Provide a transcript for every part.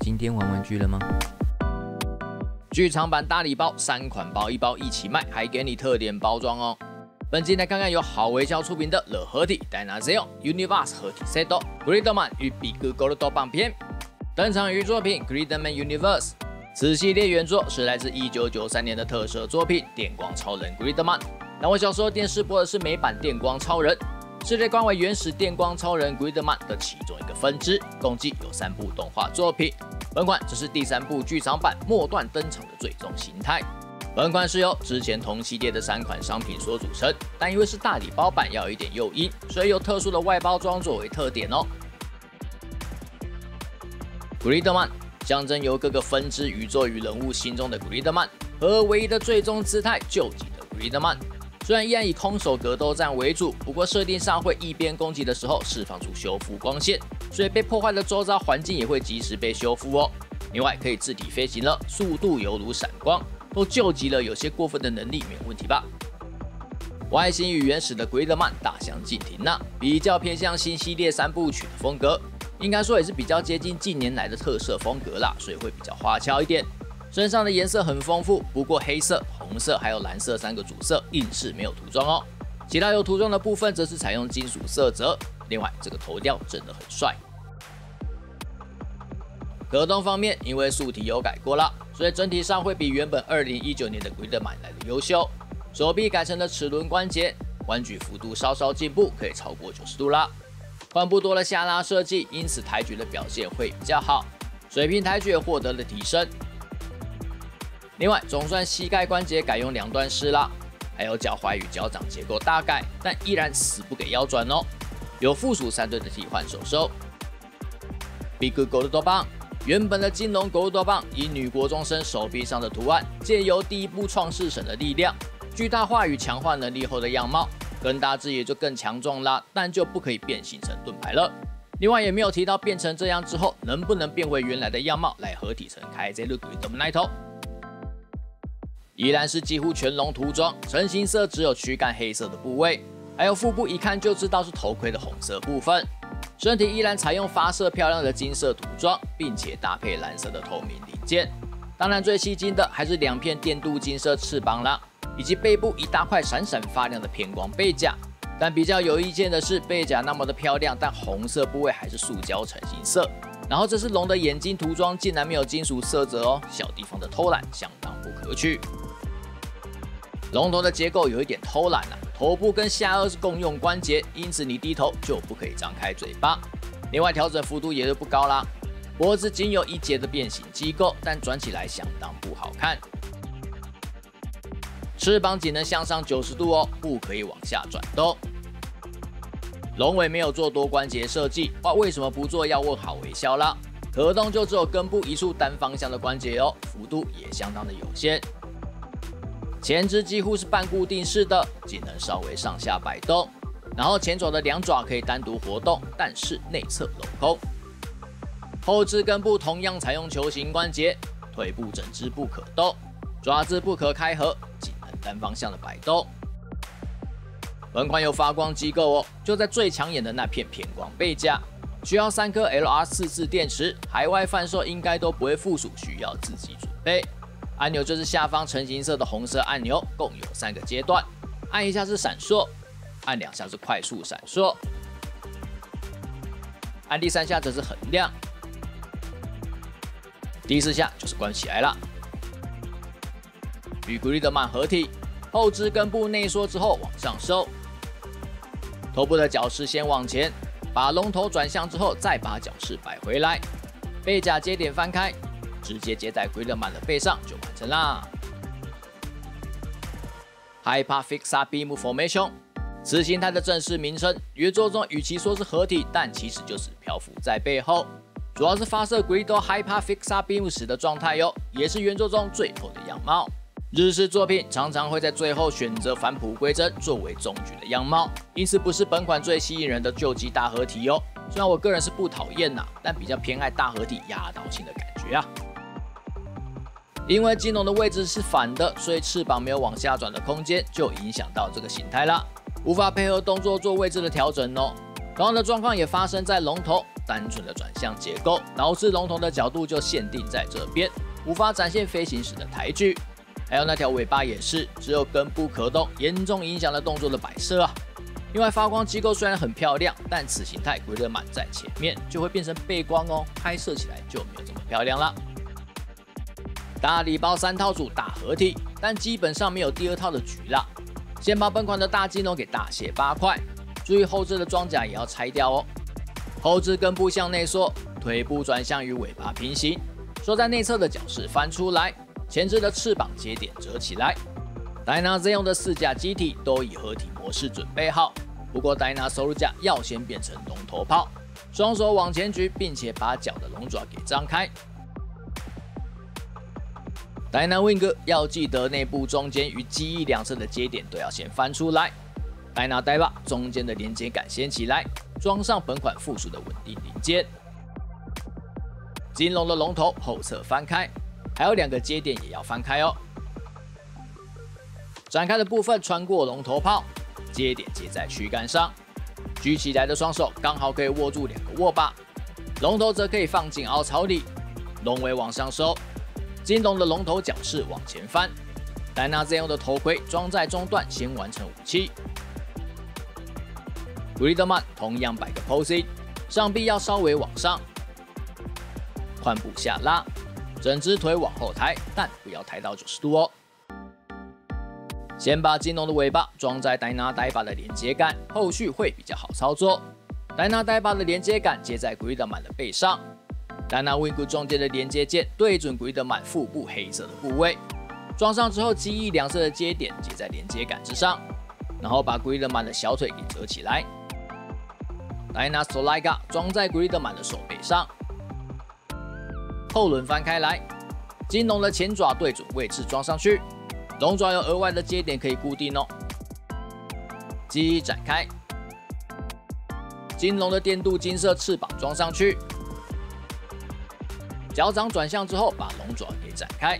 今天玩玩具了嗎？劇場版大禮包3款包1包一起賣，還給你特典包裝哦。本集來看看由好微笑出品的The 合體 Dynaseo Universe 合體 Set Gridman 與 Big Gold 棒片。登場於作品 Gridman Universe， 此系列原作是來自1993年的特攝作品電光超人 Gridman。但我小時候電視播的是美版電光超人。世界觀為原始電光超人 Gridman 的其中一個分支，共計有3部動畫作品。本款這是第3部劇場版末段登場的最終形態。本款是由之前同系列的3款商品所組成，但因為是大禮包版，要有一點誘因，所以有特殊的外包裝作為特點哦。Gridman 象徵由各個分支宇宙與人物心中的 Gridman 和唯一的最終姿態救急的 Gridman。雖然依然以空手格鬥戰為主，不過設定上會一邊攻擊的時候釋放出修復光線，所以被破壞的周遭環境也會及時被修復哦。另外可以自體飛行了，速度猶如閃光，都救急了，有些過分的能力沒有問題吧？外形與原始的 Gridman 大相徑庭吶，比較偏向新系列3部曲的風格，應該說也是比較接近近年來的特攝風格啦，所以會比較花俏一點。身上的顏色很豐富，不過黑色、紅色還有藍色3個主色硬是沒有塗裝哦。其他有塗裝的部分則是採用金屬色澤。另外，這個頭雕真的很帥。格動方面，因為素體有改過了，所以整體上會比原本2019年的 Gridman 來的優秀。手臂改成了齒輪關節，彎舉幅度稍稍進步，可以超過90度啦。髖部多了下拉設計，因此抬舉的表現會比較好，水平抬舉也獲得了提升。另外，總算膝蓋關節改用2段式啦，還有腳踝與腳掌結構大改，但依然死不給腰轉哦。有附屬3對的替換手收。Big Gold 棒，原本的金龍 Gold 棒以女國中生手臂上的圖案，借由第1部創世神的力量，巨大化與強化能力後的樣貌，更大只也就更強壯啦，但就不可以變形成盾牌了。另外也沒有提到變成這樣之後能不能變回原來的樣貌來合體成KaiZeru Gridman。依然是幾乎全龍塗裝，成型色只有軀幹黑色的部位，還有腹部一看就知道是頭盔的紅色部分。身體依然採用發色漂亮的金色塗裝，並且搭配藍色的透明零件。當然最吸睛的還是2片電鍍金色翅膀啦，以及背部一大塊閃閃發亮的偏光背甲。但比較有意見的是，背甲那麼的漂亮，但紅色部位還是塑膠成型色。然后这是龍的眼睛塗裝竟然沒有金屬色澤哦，小地方的偷懶相當不可取。龍頭的結構有一點偷懶啊，頭部跟下顎是共用關節，因此你低頭就不可以張開嘴巴。另外調整幅度也就不高啦。脖子僅有1節的變形機構，但轉起來相當不好看。翅膀僅能向上90度哦，不可以往下轉動。龍尾沒有做多關節設計，哇，為什麼不做？要問好微笑啦。可動就只有根部一處單方向的關節哦，幅度也相當的有限。前肢幾乎是半固定式的，僅能稍微上下擺動。然後前爪的2爪可以單獨活動，但是內側鏤空。後肢根部同樣採用球形關節，腿部整隻不可動，爪子不可開合，僅能單方向的擺動。本款有發光機構哦，就在最搶眼的那片偏光背甲，需要3顆 LR44電池，海外販售應該都不會附屬，需要自己準備。按鈕就是下方成型色的紅色按鈕，共有3個階段，按1下是閃爍，按2下是快速閃爍，按第3下則是橫亮，第4下就是關起來了。與 Gridman 合體，後肢根部內縮之後往上收，頭部的角勢先往前，把龍頭轉向之後再把角勢擺回來，背甲接點翻開，直接接在 Gridman 的背上就完成啦。Hyperfixa Beam Formation， 此形態的正式名稱，原作中與其說是合體，但其實就是漂浮在背後，主要是發射 Grido Hyperfixa Beam 時的狀態喲，也是原作中最後的樣貌。日式作品常常會在最後選擇返璞歸真作為終局的樣貌，因此不是本款最吸引人的救急大合體喲。雖然我個人是不討厭吶，但比較偏愛大合體壓倒性的感覺啊。因為金龍的位置是反的，所以翅膀沒有往下轉的空間，就影響到這個形態啦，無法配合動作做位置的調整哦。同樣的狀況也發生在龍頭，單純的轉向結構，導致龍頭的角度就限定在這邊，無法展現飛行時的抬舉。還有那條尾巴也是，只有根部可動，嚴重影響了動作的擺設啊。另外，發光機構雖然很漂亮，但此形態 Gridman 在前面就會變成背光哦，拍攝起來就沒有這麼漂亮啦。大禮包3套組大合體，但基本上沒有第2套的局啦。先把本款的大金龍給大卸8塊，注意後置的裝甲也要拆掉哦。後置根部向內縮，腿部轉向與尾巴平行，縮在內側的角飾翻出來，前置的翅膀接點折起來。Dyna-Zeon的4架機體都以合體模式準備好，不過 Dyna Solar 架要先變成龍頭炮，雙手往前舉，並且把腳的龍爪給張開。Dyna Wing 要記得內部中間與機翼兩側的接點都要先翻出來。Dyna 帶把中間的連接桿掀起來，裝上本款附屬的穩定零件。金龍的龍頭後側翻開，還有2個接點也要翻開哦。展開的部分穿過龍頭炮，接點接在軀幹上，舉起來的雙手剛好可以握住2個握把，龍頭則可以放進凹槽裡，龍尾往上收，金龍的龍頭角飾往前翻。Dyna-Zeon的頭盔裝在中段，先完成武器。Gridman 同樣擺個 posing， 上臂要稍微往上，髖部下拉，整隻腿往後抬，但不要抬到90度哦。先把金龍的尾巴裝在 Dyna 帶把的連接桿，後續會比較好操作。Dyna 帶把的連接桿接在 Gridman 的背上 ，Dyna Wing 中間的連接件對準 Gridman 腹部黑色的部位，裝上之後機翼兩側的接點接在連接桿之上，然後把 Gridman 的小腿給折起來。Dyna Solar 裝在 Gridman 的手背上，後輪翻開來，金龍的前爪對準位置裝上去。龍爪有額外的接點可以固定哦。機翼展開，金龍的電鍍金色翅膀裝上去，腳掌轉向之後把龍爪給展開。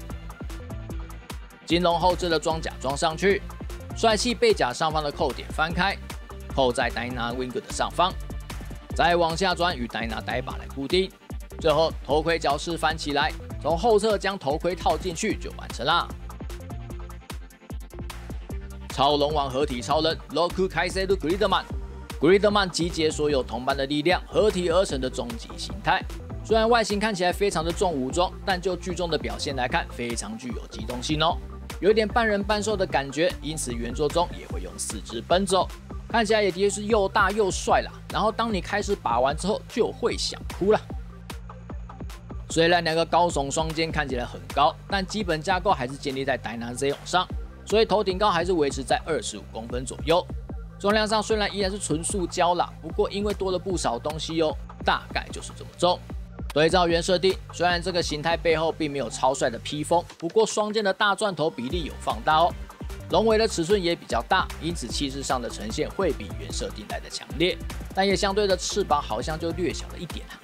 金龍後置的裝甲裝上去，帥氣背甲上方的扣點翻開，扣在 Dyna Wing 的上方，再往下轉與 Dyna 帶把來固定。最後頭盔角飾翻起來，從後側將頭盔套進去就完成啦。超龍王合體超人 Roku Kaiseru Gridman 集結所有同伴的力量合體而成的終極形態。雖然外形看起來非常的重武裝，但就劇中的表現來看，非常具有機動性哦，有點半人半獸的感覺，因此原作中也會用4肢奔走，看起來也的確是又大又帥啦。然後當你開始把玩之後，就會想哭啦。雖然2個高聳雙肩看起來很高，但基本架構還是建立在 Dyna-Zeon 上。所以頭頂高還是維持在25公分左右，重量上雖然依然是純塑膠啦，不過因為多了不少東西哦，大概就是這麼重。對照原設定，雖然這個形態背後並沒有超帥的披風，不過雙肩的大鑽頭比例有放大哦，龍尾的尺寸也比較大，因此氣勢上的呈現會比原設定來的強烈，但也相對的翅膀好像就略小了一點啊。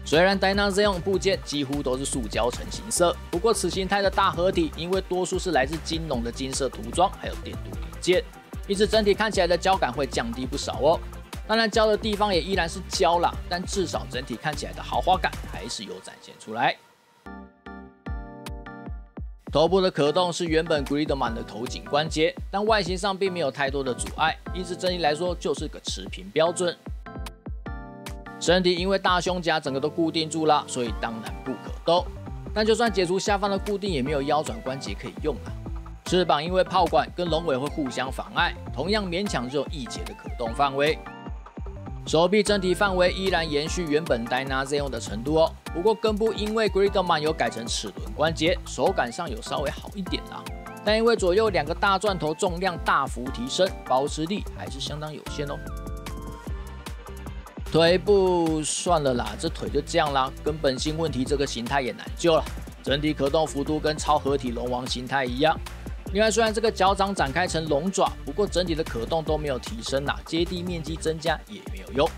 雖然 Dyna-Zeon 部件幾乎都是塑膠成型色，不過此形態的大合體，因為多數是來自金龍的金色塗裝，還有電鍍零件，因此整體看起來的膠感會降低不少哦。當然膠的地方也依然是膠啦，但至少整體看起來的豪華感還是有展現出來。頭部的可動是原本 Gridman 的頭頸關節，但外形上並沒有太多的阻礙，因此整體來說就是個持平標準。身體因為大胸甲整個都固定住了，所以當然不可動。但就算解除下方的固定，也沒有腰轉關節可以用啊。翅膀因為炮管跟龍尾會互相妨礙，同樣勉強只有1節的可動範圍。手臂整體範圍依然延續原本 Dyna-Zeon 的程度哦，不過根部因為 Gridman 有改成齒輪關節，手感上有稍微好一點啦。但因為左右2個大鑽頭重量大幅提升，保持力還是相當有限哦。腿部算了啦，這腿就這樣啦，根本性問題這個形態也難救了。整體可動幅度跟超合體龍王形態一樣。另外，雖然這個腳掌展開成龍爪，不過整體的可動都沒有提升啦，接地面積增加也沒有用。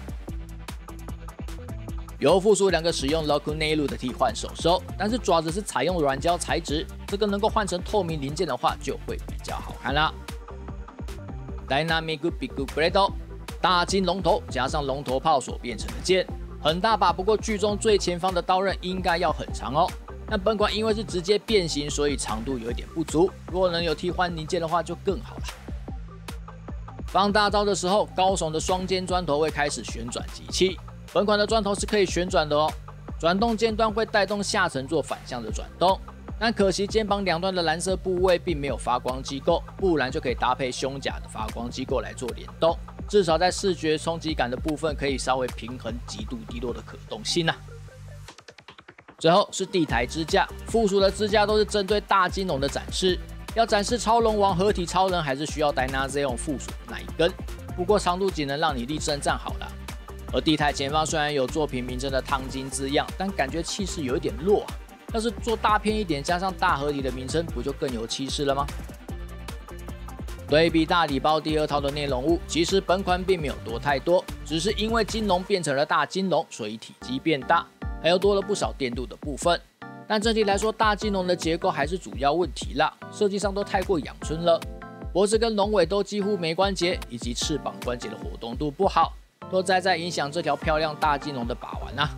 有附屬2個使用 Roku 內錄的替換手手，但是爪子是採用軟膠材質，這個能夠換成透明零件的話，就會比較好看啦。Dynamic Big Blade 大金龍頭加上龍頭炮所變成的劍，很大把，不過劇中最前方的刀刃應該要很長哦。但本款因為是直接變形，所以長度有一點不足。如果能有替換零件的話，就更好了。放大招的時候，高聳的雙尖磚頭會開始旋轉擊氣。本款的磚頭是可以旋轉的哦，轉動尖端會帶動下層做反向的轉動。但可惜肩膀兩端的藍色部位並沒有發光機構，不然就可以搭配胸甲的發光機構來做聯動，至少在視覺衝擊感的部分可以稍微平衡極度低落的可動性啊。最後是地台支架，附屬的支架都是針對大金龍的展示，要展示超龍王合體超人還是需要Dynazeon附屬的那一根，不過長度僅能讓你立正站好了。而地台前方雖然有作品名稱的燙金字樣，但感覺氣勢有一點弱啊。要是做大片一點，加上大合體的名稱，不就更有氣勢了嗎？對比大禮包第2套的內容物，其實本款並沒有多太多，只是因為金龍變成了大金龍，所以體積變大，還有多了不少電鍍的部分。但整體來說，大金龍的結構還是主要問題啦，設計上都太過陽春了，脖子跟龍尾都幾乎沒關節，以及翅膀關節的活動度不好，都在影響這條漂亮大金龍的把玩啊。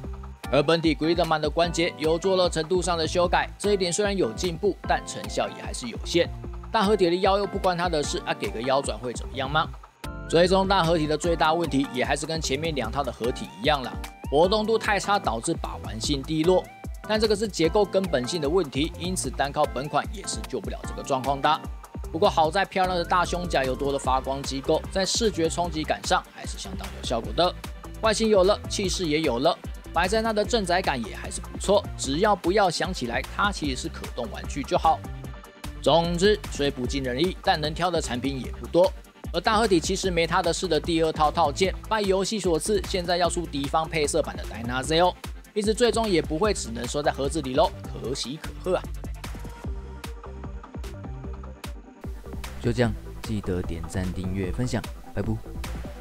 而本體 Gridman 的關節有做了程度上的修改，這一點雖然有進步，但成效也還是有限。大合體的腰又不關他的事啊，給個腰轉會怎麼樣嗎？最終大合體的最大問題也還是跟前面2套的合體一樣啦，活動度太差導致把玩性低落。但這個是結構根本性的問題，因此單靠本款也是救不了這個狀況的。不過好在漂亮的大胸甲有多了發光機構，在視覺衝擊感上還是相當有效果的。外形有了，氣勢也有了。擺在那的正載感也還是不錯，只要不要想起來它其實是可動玩具就好。總之雖不盡人意，但能挑的產品也不多。而大合體其實沒它的事的第2套套件，拜遊戲所賜，現在要出敵方配色版的Dynazeon，因此最終也不會只能收在盒子裡嘍，可喜可賀啊！就這樣，記得點讚、訂閱、分享，拜拜。